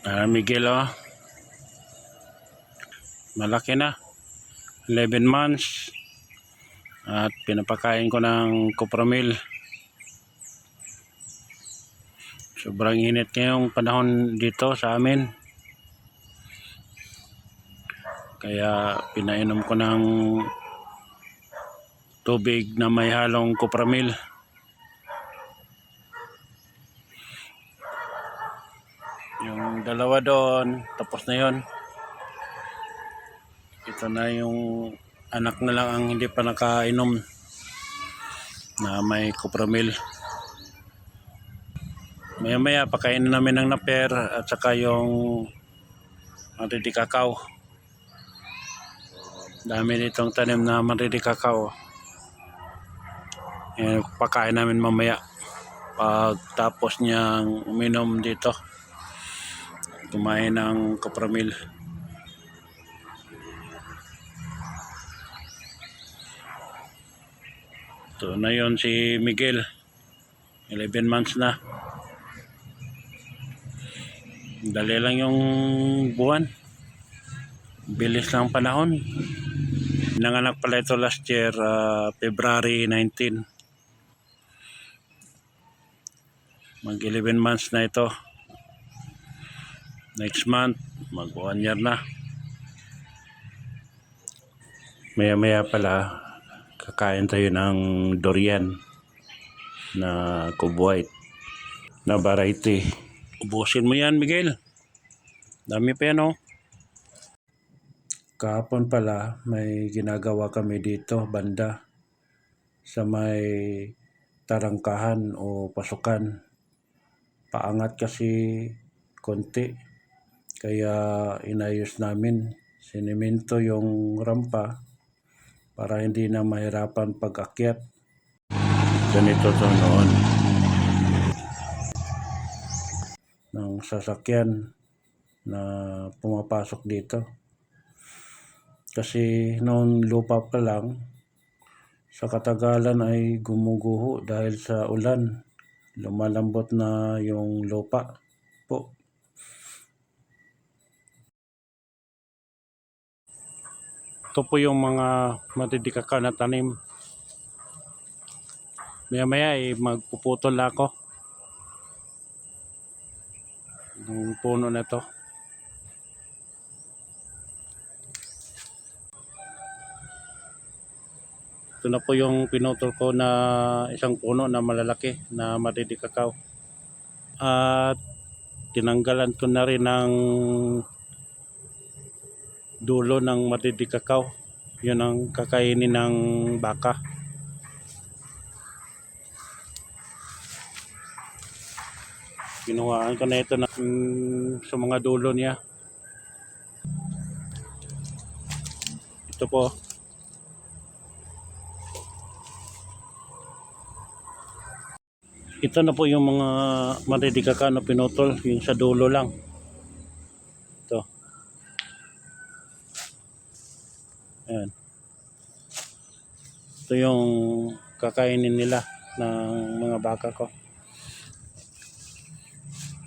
Miguel, oh, malaki na, 11 months, at pinapakain ko ng Copramil. Sobrang init ngayong panahon dito sa amin, kaya pinainom ko ng tubig na may halong Copramil. Yung dalawa doon tapos na yon. Ito na yung anak na lang ang hindi pa nakainom na may Copramil. Maya maya pakainin namin ng naper at saka yung maridi kakao. Dami nitong tanim na maridi kakao. Pakain namin mamaya pagtapos niyang uminom dito, kumain ng Copramil. Ito na yon si Miguel, 11 months na. Dali lang yung buwan, bilis lang panahon. Nanganak pala ito last year, February 19. Mag 11 months na ito. Next month mag 1 year na. Maya maya pala kakain tayo ng durian na Cubwhite na variety. Ubusin mo yan, Miguel, dami pa yan, oh. Kahapon pala may ginagawa kami dito banda sa may tarangkahan o pasukan. Paangat kasi konti, kaya inayos namin, sinemento yung rampa para hindi na mahirapan pag-akyat. Ganito to noon ng sasakyan na pumapasok dito, kasi noon lupa pa lang, sa katagalan ay gumuguho dahil sa ulan, lumalambot na yung lupa po. Ito po yung mga matidikaka na tanim. Maya maya magpuputol ako ng puno na to. Ito na po yung pinutol ko na isang puno na malalaki na matidikakaw. At tinanggalan ko na rin ng dulo ng matidikakaw. Yun ang kakainin ng baka. Ginuhaan ko na ito sa mga dulo niya. Ito po. Ito na po yung mga matidikaka na pinutol, yung sa dulo lang. Ito. Ayan. Ito yung kakainin nila ng mga baka ko.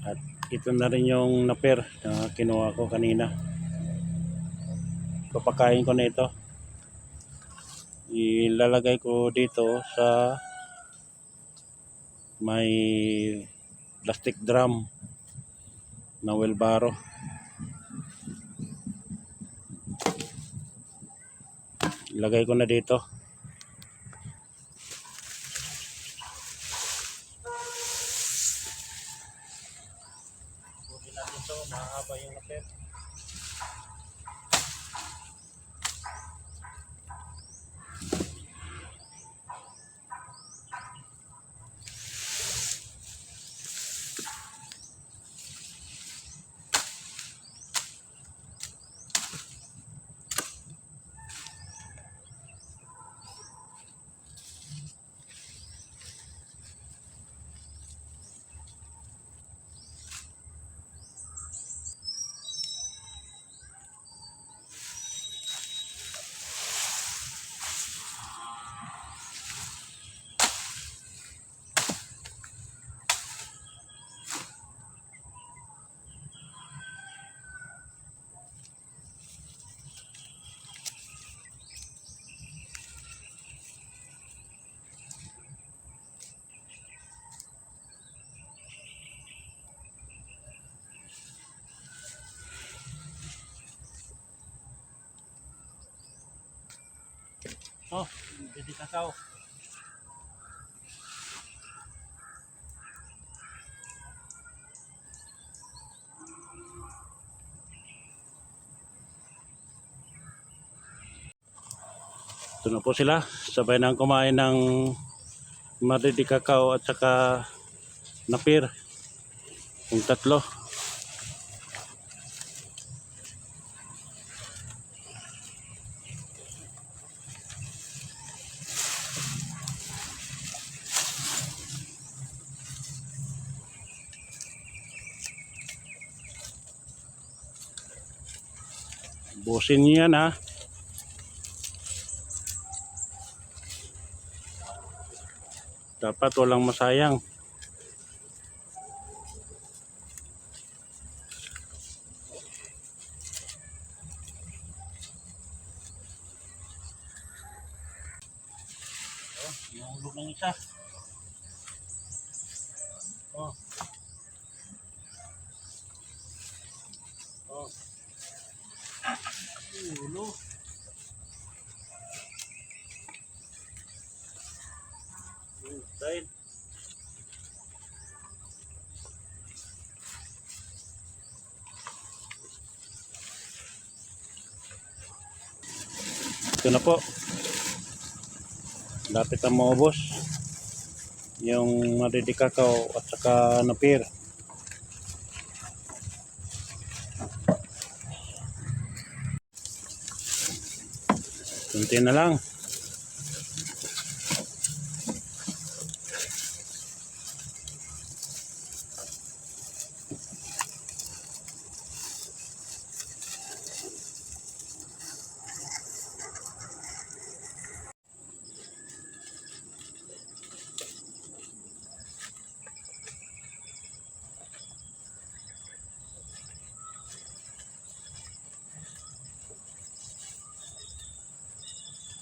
At ito na rin yung naper na kinuha ko kanina. Papakain ko na ito. Ilalagay ko dito sa may plastic drum na wheelbarrow. Ilagay ko na dito. Kunin natin ito, mahaba yung naper. Oh, jadi kakao. Ito na po sila. Sabay nang kumain ng maridi kakao at saka napir. Yung tatlo. Busin niyo yan ha. Dapat walang masayang. Oh, nahulog ng isa. Oh. Oh. Ulo. Side. Ito na po. Lapit ang maubos. Yung maridi kakao at saka napir. Kunti na lang.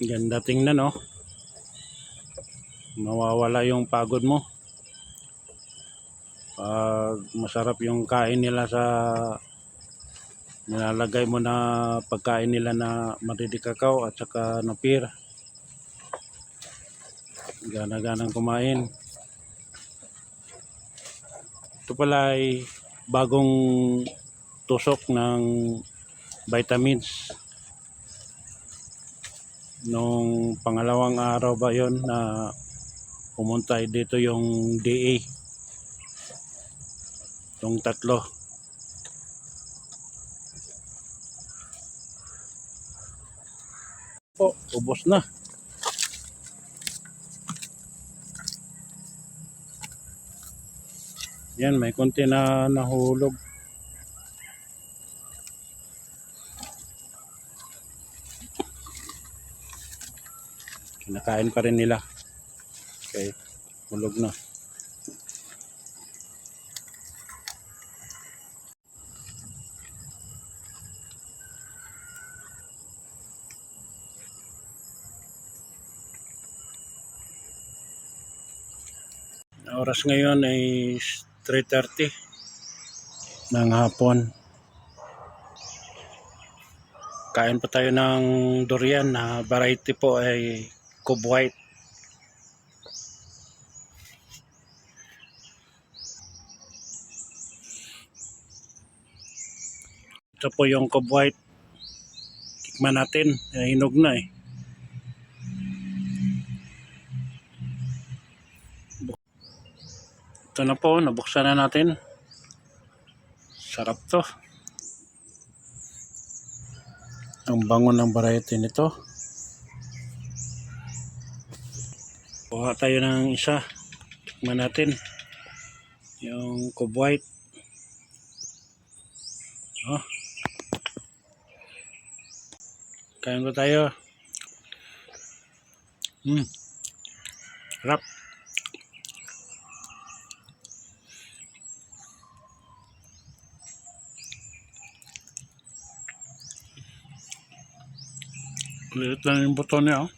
Ganda tingnan, oh. Mawawala yung pagod mo. Masarap yung kain nila sa nilalagay mo na pagkain nila na maridi kakao at saka napir. Gana-ganang kumain. Ito pala ay bagong tusok ng vitamins. Nung pangalawang araw ba yon na pumunta dito yung DA. Yung tatlo. Po, ubos na. Yan, may konti na nahulog. Kinakain pa rin nila. Okay, hulog na. Oras ngayon ay 3:30 ng hapon. Kain pa tayo ng durian na variety po ay Cube White. Ito po yung Cube White. Tikman natin. Hinog na eh. Ito na po. Nabuksan na natin. Sarap to. Ang bango ng variety nito. Kuha tayo ng isa. Tikman natin. Yung Cube White. Oh. Kain ko tayo. Sarap. Lilit lang yung buto niya, oh.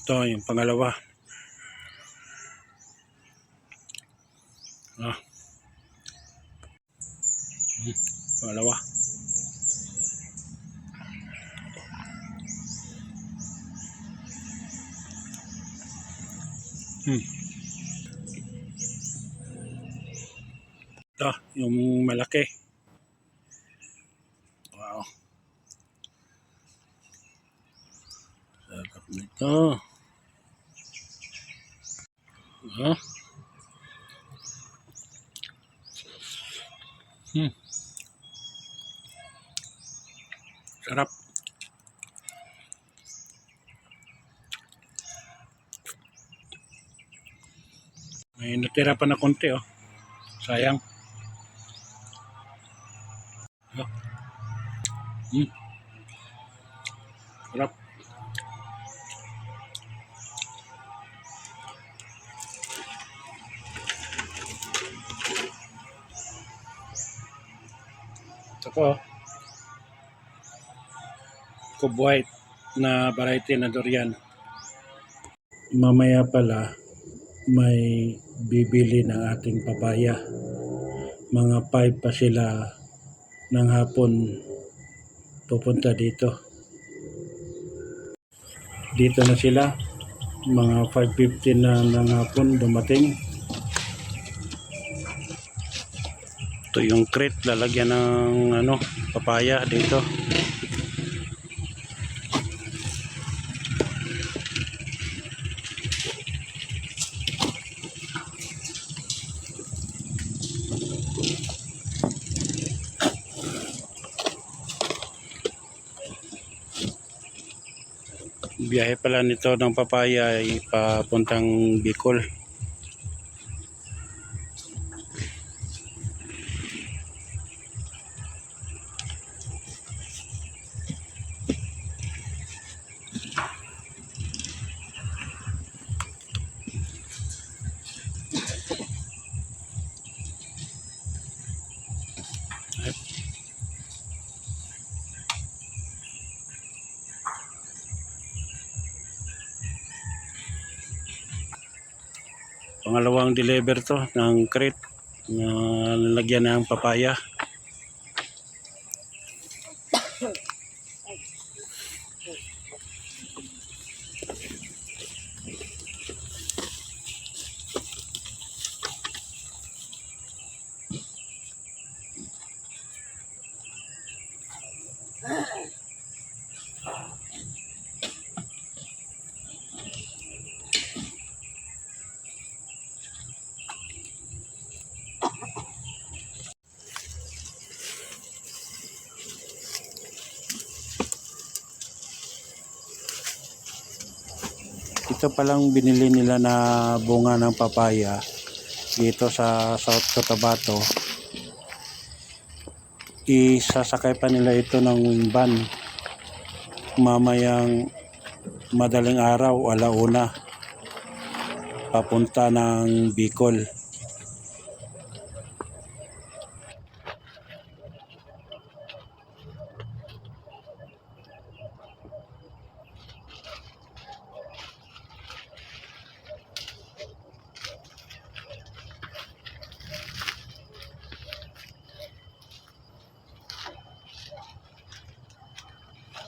Ito yung pangalawa. Pangalawa. Ito, yung malaki. Wow. Sarap nito. Ah. Sarap. May natira pa na konti, oh. Sayang. Ah. Sarap. Ito po, Cub White na variety na durian. Mamaya pala may bibili ng ating papaya. Mga 5 pa sila ng hapon pupunta dito. Dito na sila. Mga 5:15 na ng hapon dumating. Ito yung crate, lalagyan ng papaya dito. Biyahe pala nito ng papaya ay papuntang Bicol. Pangalawang deliver to ng crate na lalagyan ng papaya. Ito palang binili nila na bunga ng papaya dito sa South Cotabato. Isasakay pa nila ito ng van mamayang madaling araw, alauna, papunta ng Bicol.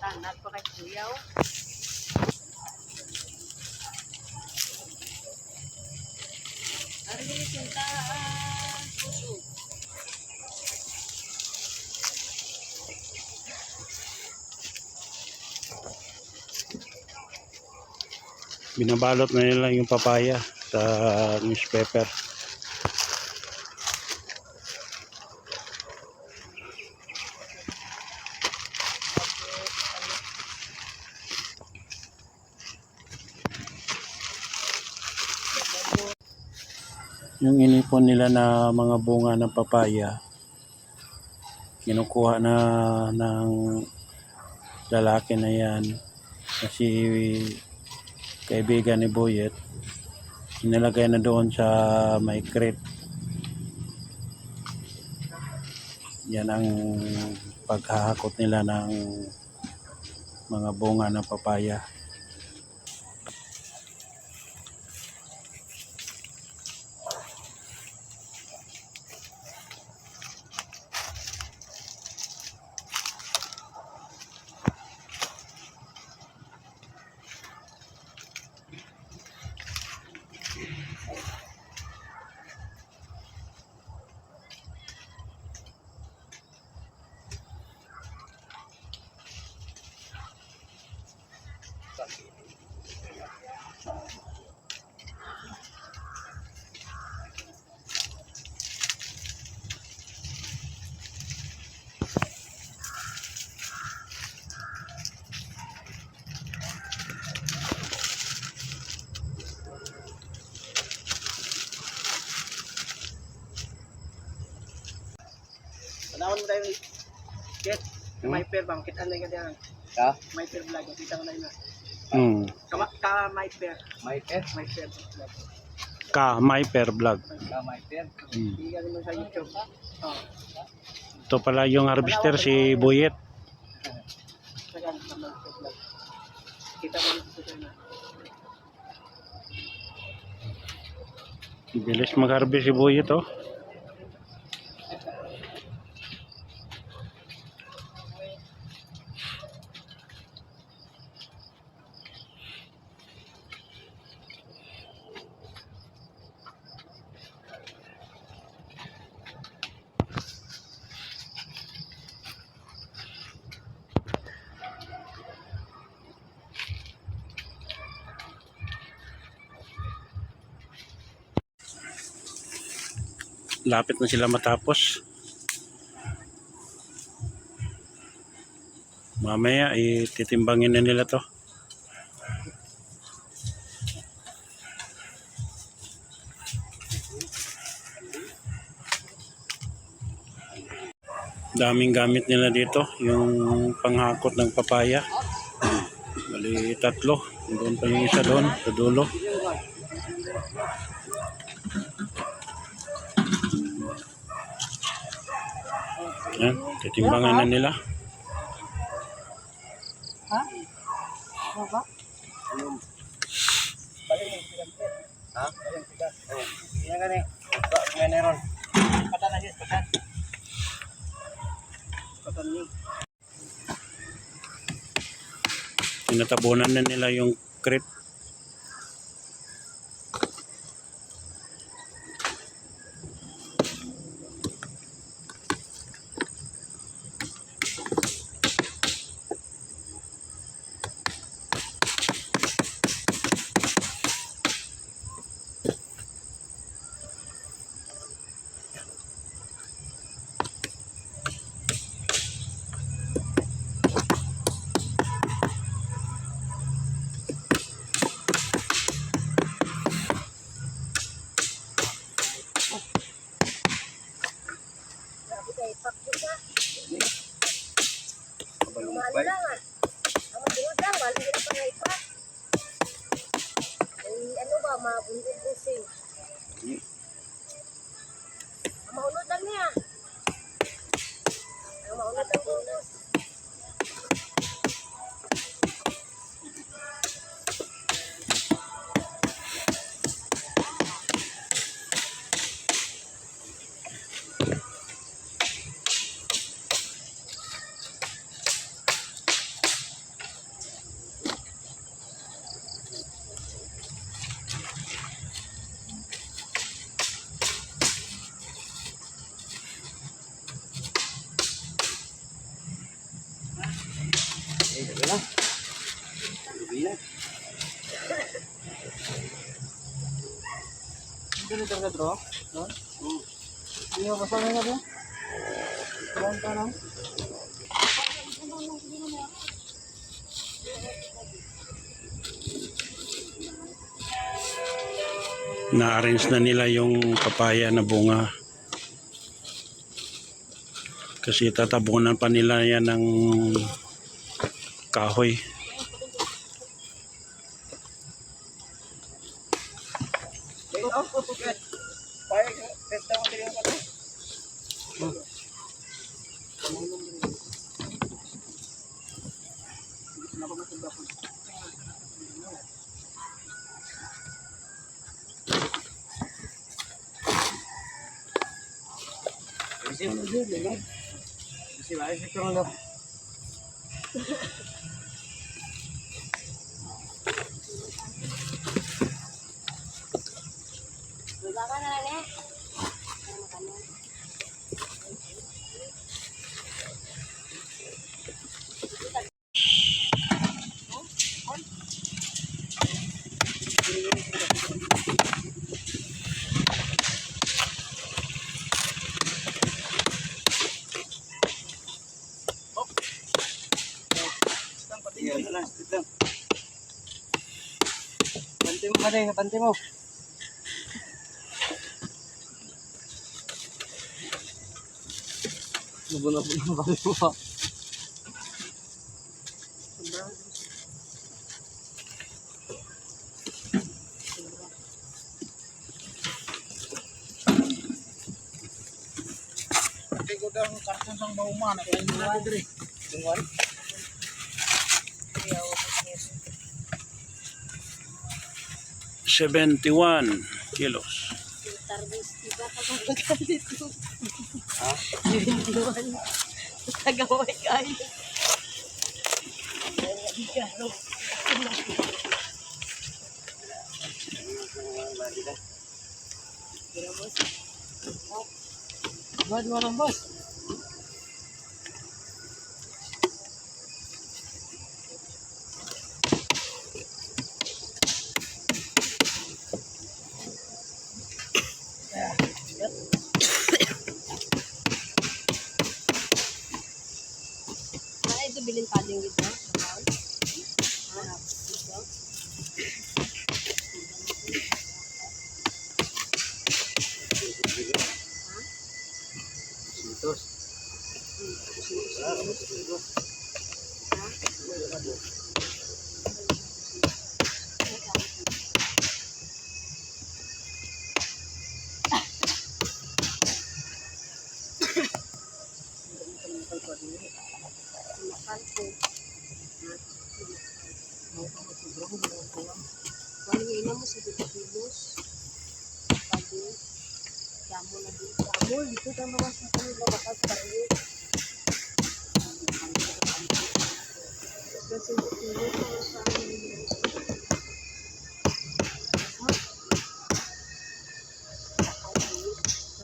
Tanat pa kay kuyaw. Ari ni cinta puso. Binabalot na nila yung papaya sa newspaper. Yung inipon nila na mga bunga ng papaya, kinukuha na ng lalaki na yan na si kaibigan ni Boyet. Inilagay na doon sa may crate. Yan ang paghahakot nila ng mga bunga ng papaya. Ket, may per bang kita na ganyan. Ha? May per vlog, kita ko na yun. Ka may per. May per? May per vlog. Ka may per vlog. May per. Iyan mo sa YouTube. Oh. Ito pala yung harvester si Buyet. Sagan sa may per vlog. Kita mo dito na. Bilis mag-harvest si Buyet oh. Lapit na sila matapos. Mamaya titimbangin na nila to. Daming gamit nila dito, yung panghakot ng papaya. Bali 3. Doon pa yung isa doon sa dulo. Yan, titimbangan na nila. Ha? Ano ba? Ha? Yan gani. Ba meron. Patan na siya, patan. Patan ni. Tinatabunan na nila yung crate. Bay. Ano ba, mabundod busing. Maunod lang niya. Maunod ang bonus. Wala. Bilang. Dito na talaga bro. No? Hindi mo pasama na bro. Kawan ka lang. Na-arrange na nila yung papaya na bunga. Kasi tatabunan pa nila yan ng kahoy. Okay. Pare, testa mo din ko to. Isi ba isi kurang Baka na lang eh. Banti mo pare, banti mo. Nabuna-buna ang bali mo ha. Hindi ko daw karton sang bauman. Kaya hindi na diri. Tungwan. 71 kilos. Tarbis, iba ka bang dito? Ha? 21. Tagaway kayo. Bad mo lang boss. Ay, ito bilin pa din dito. Dito. Sitos. Makan po. Waling ina mo sa 2 kilos. Pagi. Damo na dito. Damo, dito ka naman sa kanila bakas pari. Kasi dito sa amin.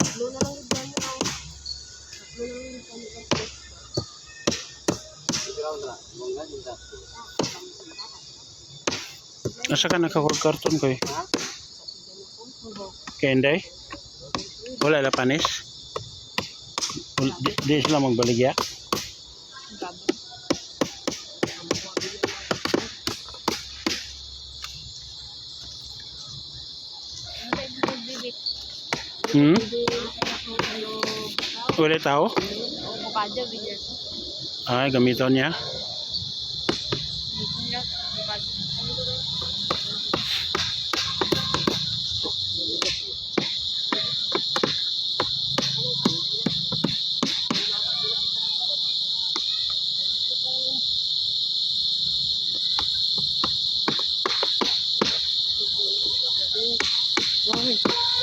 Tatlo na lang yung damo. Tatlo na lang yung damo. Ikaw na. Munggan yung dako. Nasa ka nakakarton ko eh. Ha? Kenday? Wala la panis? Di sila magbaligya? Hmm? Wala tao? Bukadya, binya. Ay, gamiton niya.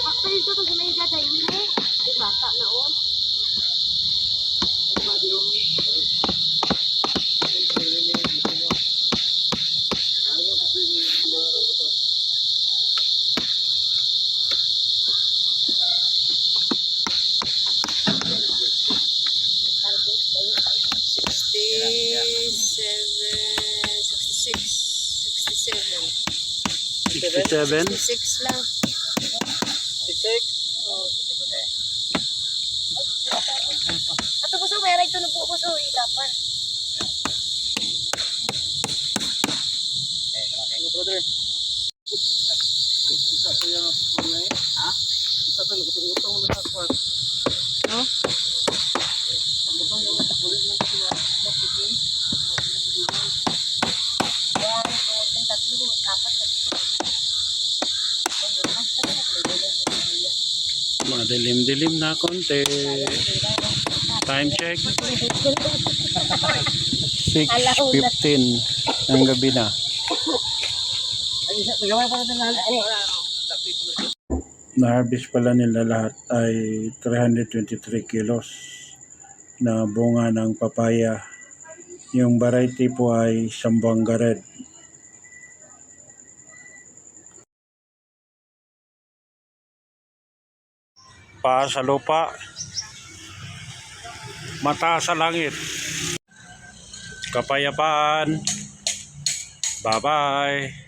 Actually, ito sa may gaday, wili. Di bata na o. Seven. 6 lang. 66. Ato po sa meron ito na po ko sa ilapan. Ano brother? Isa ko yan ang pulay. Ha? Isa ko nagutong mo sa kwat. No? Ang butong yung sa pulay ng sila. Madilim-dilim na konti. Time check. 6:15 ng gabi na. Ay, isa, nagamay pa natin lahat. Na-harvest pala nila lahat ay 323 kilos na bunga ng papaya. Yung variety po ay Zamboanga Red. Paa sa lupa, mata sa langit. Kapayapaan. Bye-bye.